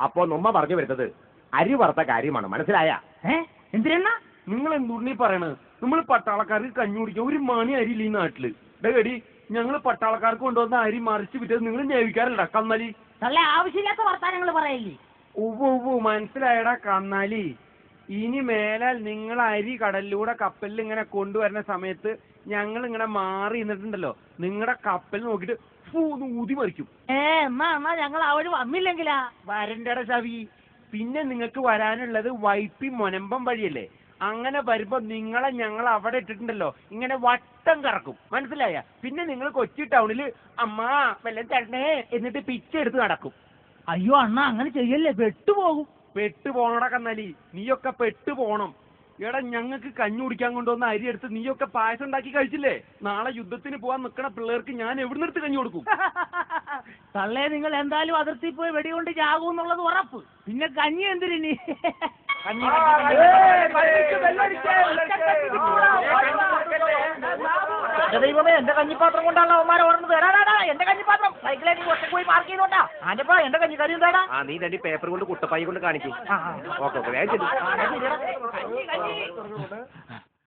അപ്പൊ നമ്മ പറഞ്ഞു വരുന്നത് അരി വറുത്ത കാര്യമാണ്, മനസ്സിലായ? എന്തിനാ നിങ്ങൾ എന്തുണ്ണീ പറയണത്? നമ്മൾ പട്ടാളക്കാർക്ക് കഞ്ഞി കുടിക്കാൻ ഒരു മണി അരിയില്ല ഈ നാട്ടില്. ഡേടി, ഞങ്ങൾ പട്ടാളക്കാർക്ക് കൊണ്ടുവന്ന അരി മറിച്ച് വിറ്റത് നിങ്ങൾ ഞേവിക്കാറില്ല കന്നാലി? നല്ല ആവശ്യമില്ലാത്ത വർത്താനങ്ങൾ പറയല്ലേ. ഉവ്വ് മനസ്സിലായടാ കന്നാലി. ഇനി മേലാൽ നിങ്ങൾ അരി കടലിലൂടെ കപ്പലിൽ ഇങ്ങനെ കൊണ്ടുവരുന്ന സമയത്ത് ഞങ്ങൾ ഇങ്ങനെ മാറി നിന്നിട്ടുണ്ടല്ലോ, നിങ്ങളുടെ കപ്പൽ നോക്കിട്ട് ഊതി മറിക്കും. എന്നാ ഞങ്ങൾ അവര് വന്നില്ലെങ്കിലാ? വരണ്ടട ചവി. പിന്നെ നിങ്ങൾക്ക് വരാനുള്ളത് വൈപ്പി മൊനമ്പം വഴിയല്ലേ. അങ്ങനെ വരുമ്പോ നിങ്ങളെ ഞങ്ങൾ അവിടെ ഇട്ടിട്ടുണ്ടല്ലോ, ഇങ്ങനെ വട്ടം കറക്കും, മനസ്സിലായ? പിന്നെ നിങ്ങൾ കൊച്ചി ടൗണില് അമ്മാ വെല്ലം തരണേ എന്നിട്ട് പിച്ചെടുത്ത് നടക്കും. അയ്യോ അണ്ണ അങ്ങനെ ചെയ്യല്ലേ, പെട്ടുപോകും. പെട്ടു പോണോടാ കന്നാലി, നീയൊക്കെ പെട്ടു പോണം. എടാ, ഞങ്ങൾക്ക് കഞ്ഞി കുടിക്കാൻ കൊണ്ടുവന്ന അരി എടുത്ത് നീയൊക്കെ പായസം ഉണ്ടാക്കി കഴിച്ചില്ലേ? നാളെ യുദ്ധത്തിന് പോവാൻ നിൽക്കണ പിള്ളേർക്ക് ഞാൻ എവിടുന്നെടുത്ത് കഞ്ഞി കൊടുക്കും? തള്ളേ, നിങ്ങൾ എന്തായാലും അതിർത്തി പോയി വെടികൊണ്ട് ചാകും എന്നുള്ളത് ഉറപ്പ്. പിന്നെ കഞ്ഞി എന്തിനി? ദൈവമേ, എന്റെ കഞ്ഞിപ്പാത്രം കൊണ്ടാണ് അവന്മാരെ ഓർമ്മ തരാടാ. എന്റെ കഞ്ഞിപ്പാത്രം സൈക്കിളേക്ക് ഒറ്റ പോയി പാർക്ക് ചെയ്തോട്ടാ. ആന്റപ്പാ, എന്റെ കഞ്ഞി കറി എന്താടാ? നീ രണ്ട് പേപ്പർ കൊണ്ട് കുട്ടപ്പായി കൊണ്ട് കാണിക്കും. ഓക്കെ, വേഗം.